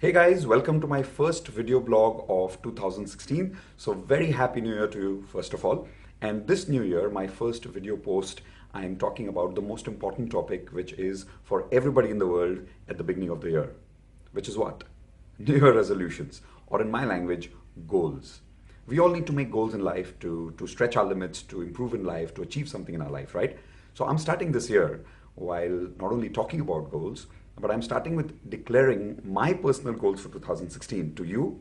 Hey guys, welcome to my first video blog of 2016. So very happy new year to you first of all. And this new year, my first video post, I am talking about the most important topic which is for everybody in the world at the beginning of the year. Which is what? New Year resolutions, or in my language, goals. We all need to make goals in life to stretch our limits, to improve in life, to achieve something in our life, right? So I'm starting this year while not only talking about goals, but I'm starting with declaring my personal goals for 2016 to you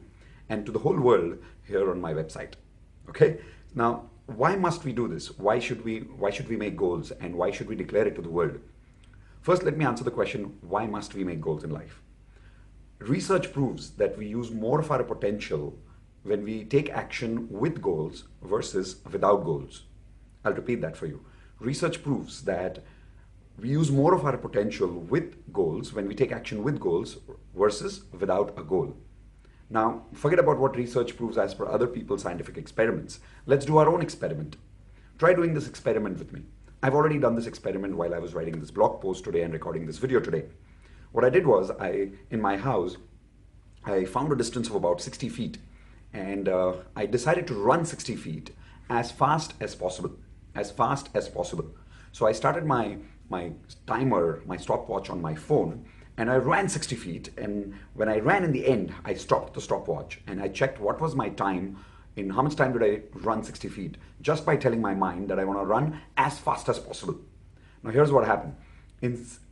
and to the whole world here on my website. Okay? Now, why must we do this? Why should we make goals, and why should we declare it to the world? First, let me answer the question, why must we make goals in life? Research proves that we use more of our potential when we take action with goals versus without goals. I'll repeat that for you. Research proves that we use more of our potential with goals when we take action with goals versus without a goal. Now, forget about what research proves as per other people's scientific experiments. Let's do our own experiment. Try doing this experiment with me. I've already done this experiment while I was writing this blog post today and recording this video today. What I did was, in my house, I found a distance of about 60 feet and I decided to run 60 feet as fast as possible. As fast as possible. So I started my timer, my stopwatch on my phone, and I ran 60 feet. And when I ran in the end, I stopped the stopwatch and I checked what was my time, in how much time did I run 60 feet, just by telling my mind that I want to run as fast as possible. Now here's what happened.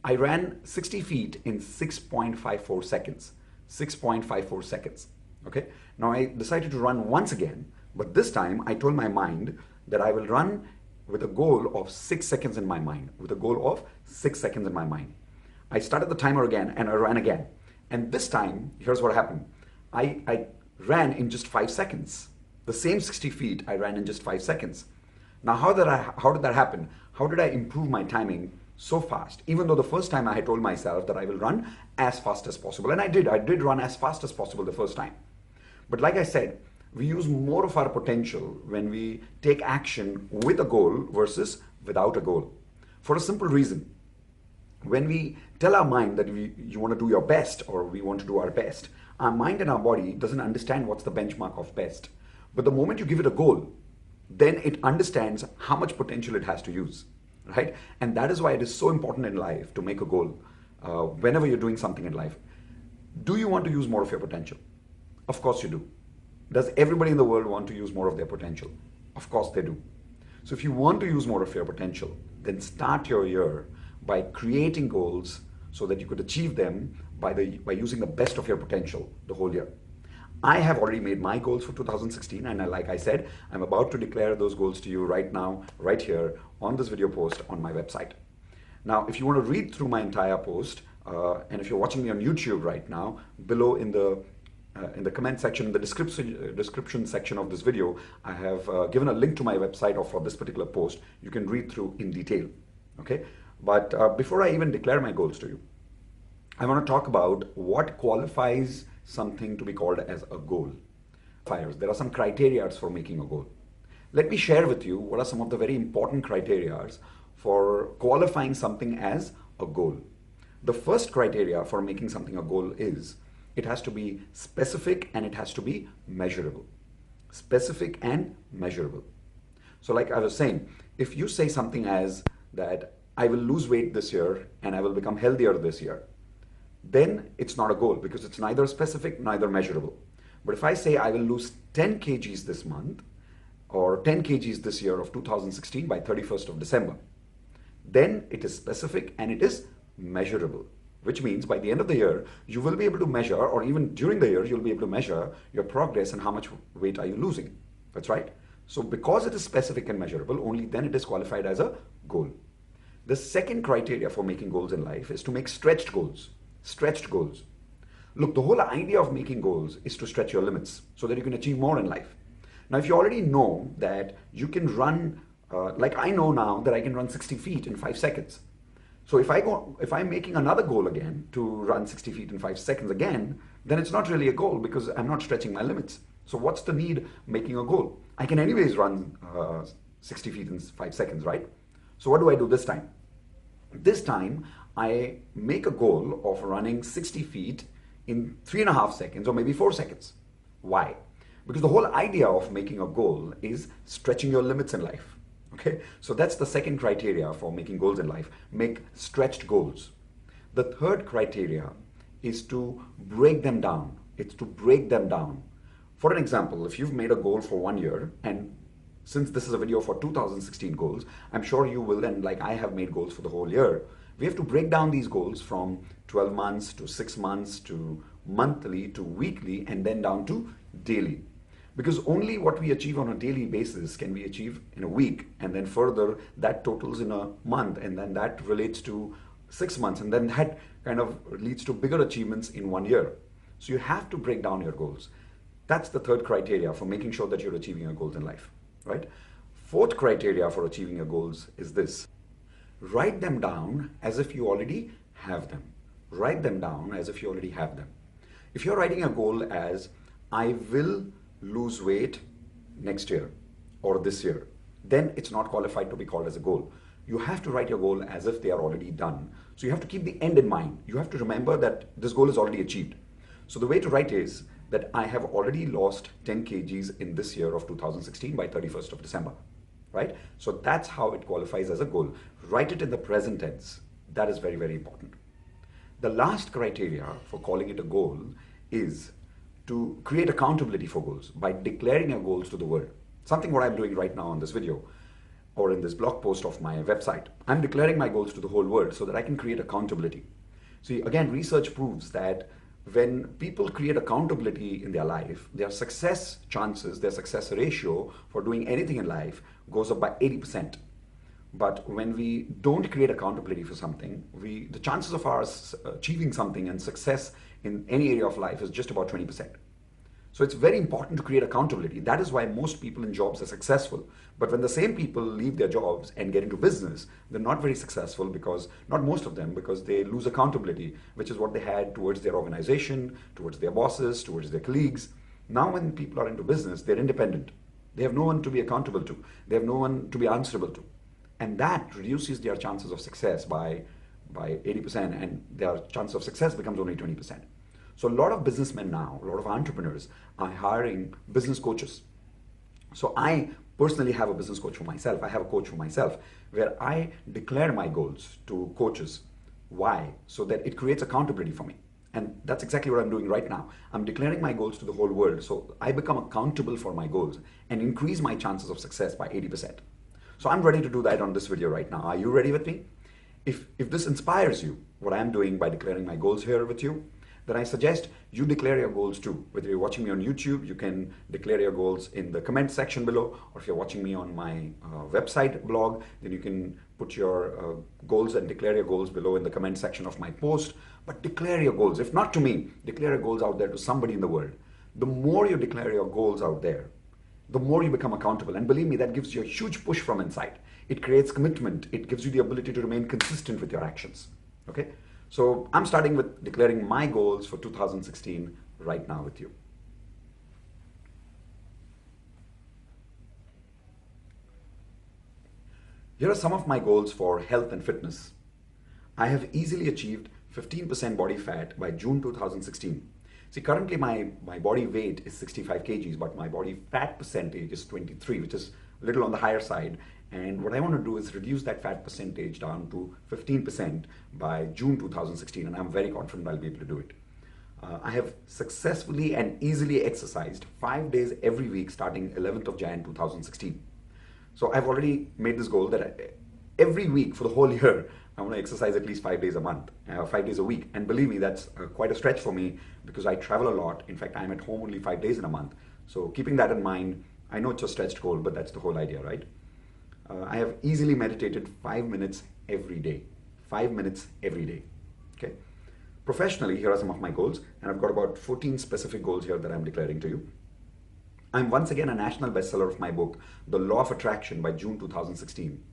I ran 60 feet in 6.54 seconds. 6.54 seconds. Okay. Now I decided to run once again, but this time I told my mind that I will run with a goal of 6 seconds in my mind. With a goal of 6 seconds in my mind. I started the timer again and I ran again. And this time, here's what happened. I ran in just 5 seconds. The same 60 feet I ran in just 5 seconds. Now how did that happen? How did I improve my timing so fast? Even though the first time I had told myself that I will run as fast as possible. And I did run as fast as possible the first time. But like I said, we use more of our potential when we take action with a goal versus without a goal. For a simple reason. When we tell our mind that you want to do your best, or we want to do our best, our mind and our body doesn't understand what's the benchmark of best. But the moment you give it a goal, then it understands how much potential it has to use. Right? And that is why it is so important in life to make a goal whenever you're doing something in life. Do you want to use more of your potential? Of course you do. Does everybody in the world want to use more of their potential? Of course they do. So if you want to use more of your potential, then start your year by creating goals so that you could achieve them by using the best of your potential the whole year. I have already made my goals for 2016, and like I said, I'm about to declare those goals to you right now, right here on this video post on my website. Now, if you want to read through my entire post, and if you're watching me on YouTube right now, below in the comment section, in the description section of this video, I have given a link to my website or for this particular post. You can read through in detail. Okay, but before I even declare my goals to you, I want to talk about what qualifies something to be called as a goal. There are some criteria for making a goal. Let me share with you what are some of the very important criteria for qualifying something as a goal. The first criteria for making something a goal is it has to be specific and it has to be measurable. Specific and measurable. So like I was saying, if you say something as that I will lose weight this year and I will become healthier this year, then it's not a goal because it's neither specific, neither measurable. But if I say I will lose 10 kgs this month or 10 kgs this year of 2016 by 31st of December, then it is specific and it is measurable. Which means by the end of the year, you will be able to measure, or even during the year, you'll be able to measure your progress and how much weight are you losing. That's right. So because it is specific and measurable, only then it is qualified as a goal. The second criteria for making goals in life is to make stretched goals. Stretched goals. Look, the whole idea of making goals is to stretch your limits so that you can achieve more in life. Now, if you already know that you can run, like I know now that I can run 60 feet in 5 seconds. So if I'm making another goal again to run 60 feet in 5 seconds again, then it's not really a goal because I'm not stretching my limits. So what's the need making a goal? I can anyways run 60 feet in 5 seconds, right? So what do I do this time? This time I make a goal of running 60 feet in 3.5 seconds or maybe 4 seconds. Why? Because the whole idea of making a goal is stretching your limits in life. Okay, so that's the second criteria for making goals in life. Make stretched goals. The third criteria is to break them down. It's to break them down. For an example, if you've made a goal for 1 year, and since this is a video for 2016 goals, I'm sure you will, and like I have made goals for the whole year, we have to break down these goals from 12 months to 6 months to monthly to weekly and then down to daily. Because only what we achieve on a daily basis can we achieve in a week, and then further that totals in a month, and then that relates to 6 months, and then that kind of leads to bigger achievements in 1 year. So you have to break down your goals. That's the third criteria for making sure that you're achieving your goals in life, right? Fourth criteria for achieving your goals is this. Write them down as if you already have them. Write them down as if you already have them. If you're writing a goal as, I will lose weight next year or this year, then it's not qualified to be called as a goal. You have to write your goal as if they are already done. So you have to keep the end in mind. You have to remember that this goal is already achieved. So the way to write is that I have already lost 10 kgs in this year of 2016 by 31st of December, right? So that's how it qualifies as a goal. Write it in the present tense. That is very, very important. The last criteria for calling it a goal is to create accountability for goals by declaring your goals to the world. Something what I'm doing right now on this video or in this blog post of my website. I'm declaring my goals to the whole world so that I can create accountability. See, again, research proves that when people create accountability in their life, their success chances, their success ratio for doing anything in life goes up by 80%. But when we don't create accountability for something, the chances of us achieving something and success in any area of life is just about 20%. So it's very important to create accountability. That is why most people in jobs are successful. But when the same people leave their jobs and get into business, they're not very successful because, not most of them, because they lose accountability, which is what they had towards their organization, towards their bosses, towards their colleagues. Now when people are into business, they're independent. They have no one to be accountable to. They have no one to be answerable to. And that reduces their chances of success by 80%, and their chance of success becomes only 20%. So a lot of businessmen now, a lot of entrepreneurs are hiring business coaches. So I personally have a business coach for myself. I have a coach for myself where I declare my goals to coaches. Why? So that it creates accountability for me. And that's exactly what I'm doing right now. I'm declaring my goals to the whole world so I become accountable for my goals and increase my chances of success by 80%. So I'm ready to do that on this video right now. Are you ready with me? If this inspires you, what I'm doing by declaring my goals here with you, then I suggest you declare your goals too. Whether you're watching me on YouTube, you can declare your goals in the comment section below, or if you're watching me on my website blog, then you can put your goals and declare your goals below in the comment section of my post. But declare your goals. If not to me, declare your goals out there to somebody in the world. The more you declare your goals out there, the more you become accountable. And believe me, that gives you a huge push from inside. It creates commitment. It gives you the ability to remain consistent with your actions. Okay? So I'm starting with declaring my goals for 2016 right now with you. Here are some of my goals for health and fitness. I have easily achieved 15% body fat by June 2016. See, currently my body weight is 65 kgs, but my body fat percentage is 23, which is a little on the higher side. And what I want to do is reduce that fat percentage down to 15% by June 2016, and I'm very confident I'll be able to do it. I have successfully and easily exercised 5 days every week starting 11th of Jan 2016. So I've already made this goal that every week for the whole year, I want to exercise at least 5 days a month, 5 days a week. And believe me, that's quite a stretch for me because I travel a lot. In fact, I'm at home only 5 days in a month. So keeping that in mind, I know it's a stretched goal, but that's the whole idea, right? I have easily meditated 5 minutes every day. 5 minutes every day. Okay. Professionally, here are some of my goals, and I've got about 14 specific goals here that I'm declaring to you. I'm once again a national bestseller of my book, The Law of Attraction, by June 2016.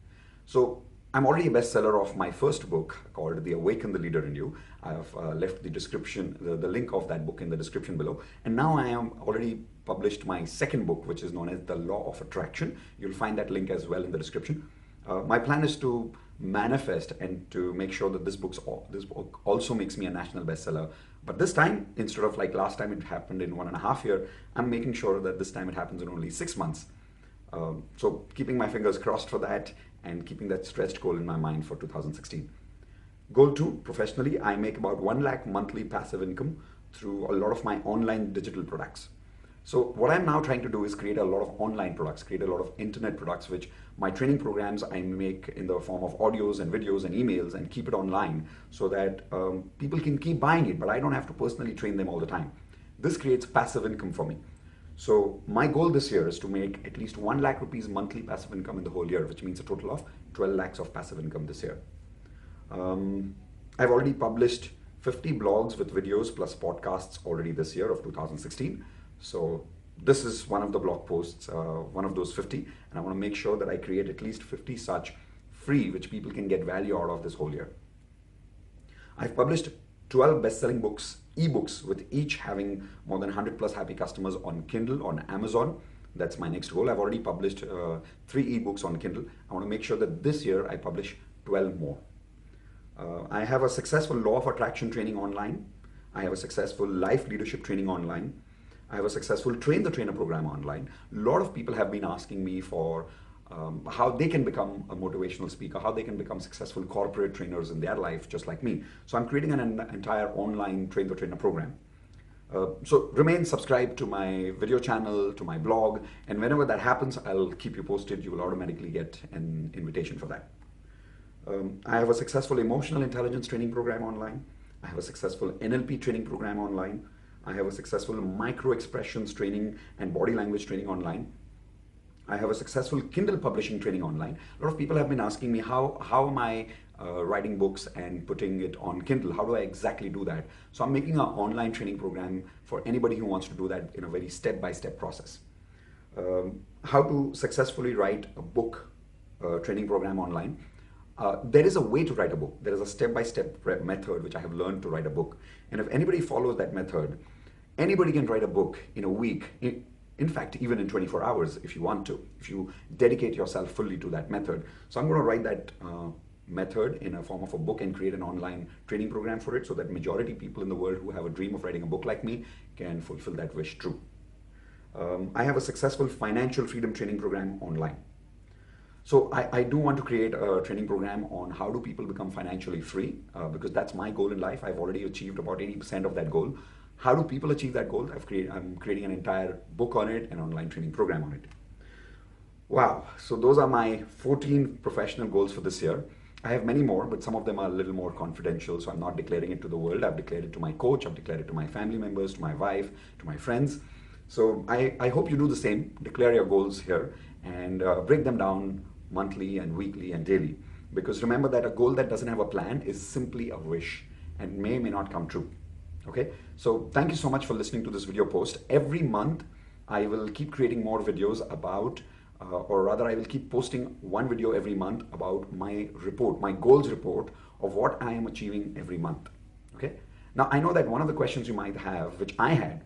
So I'm already a bestseller of my first book called The Awaken the Leader in You. I have left the description, the link of that book in the description below. And now I am already published my second book, which is known as The Law of Attraction. You'll find that link as well in the description. My plan is to manifest and to make sure that this book also makes me a national bestseller But this time, instead of like last time it happened in 1.5 years, I'm making sure that this time it happens in only 6 months. So keeping my fingers crossed for that and keeping that stretched goal in my mind for 2016. Goal 2, professionally, I make about 1 lakh monthly passive income through a lot of my online digital products. So what I'm now trying to do is create a lot of online products, create a lot of internet products, which my training programs I make in the form of audios and videos and emails and keep it online so that people can keep buying it, but I don't have to personally train them all the time. This creates passive income for me. So my goal this year is to make at least 1 lakh rupees monthly passive income in the whole year, which means a total of 12 lakhs of passive income this year. I've already published 50 blogs with videos plus podcasts already this year of 2016. So this is one of the blog posts, one of those 50, and I want to make sure that I create at least 50 such free, which people can get value out of this whole year. I've published 12 best-selling books, ebooks, with each having more than 100 plus happy customers on Kindle, on Amazon. That's my next goal. I've already published 3 ebooks on Kindle. I want to make sure that this year I publish 12 more. I have a successful law of attraction training online. I have a successful life leadership training online. I have a successful train the trainer program online. A lot of people have been asking me for how they can become a motivational speaker, how they can become successful corporate trainers in their life, just like me. So I'm creating an entire online train the trainer program. So remain subscribed to my video channel, to my blog, and whenever that happens, I'll keep you posted. You will automatically get an invitation for that. I have a successful emotional intelligence training program online. I have a successful NLP training program online. I have a successful micro expressions training and body language training online. I have a successful Kindle publishing training online. A lot of people have been asking me how am I writing books and putting it on Kindle? How do I exactly do that? So I'm making an online training program for anybody who wants to do that in a very step-by-step process. How to successfully write a book training program online. There is a way to write a book. There is a step-by-step method which I have learned to write a book. And if anybody follows that method, anybody can write a book in a week. In fact, even in 24 hours if you want to, if you dedicate yourself fully to that method. So I'm going to write that method in a form of a book and create an online training program for it so that majority people in the world who have a dream of writing a book like me can fulfill that wish true. I have a successful financial freedom training program online. So I do want to create a training program on how do people become financially free because that's my goal in life. I've already achieved about 80% of that goal. How do people achieve that goal? I'm creating an entire book on it, an online training program on it. Wow, so those are my 14 professional goals for this year. I have many more, but some of them are a little more confidential, so I'm not declaring it to the world. I've declared it to my coach, I've declared it to my family members, to my wife, to my friends. So I hope you do the same. Declare your goals here and break them down monthly and weekly and daily. Because remember that a goal that doesn't have a plan is simply a wish and may not come true. Okay, so thank you so much for listening to this video post. Every month, I will keep creating more videos about, or rather I will keep posting one video every month about my report, my goals report of what I am achieving every month. Okay, now I know that one of the questions you might have, which I had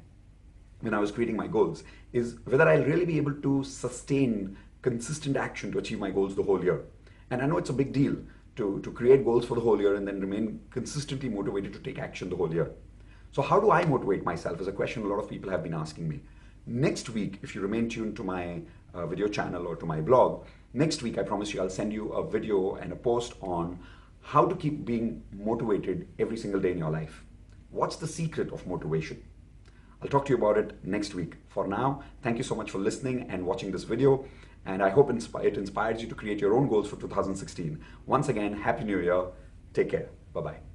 when I was creating my goals, is whether I'll really be able to sustain consistent action to achieve my goals the whole year. And I know it's a big deal to create goals for the whole year and then remain consistently motivated to take action the whole year. So how do I motivate myself is a question a lot of people have been asking me. Next week, if you remain tuned to my video channel or to my blog, next week I promise you I'll send you a video and a post on how to keep being motivated every single day in your life. What's the secret of motivation? I'll talk to you about it next week. For now, thank you so much for listening and watching this video. And I hope it inspires you to create your own goals for 2016. Once again, Happy New Year. Take care. Bye-bye.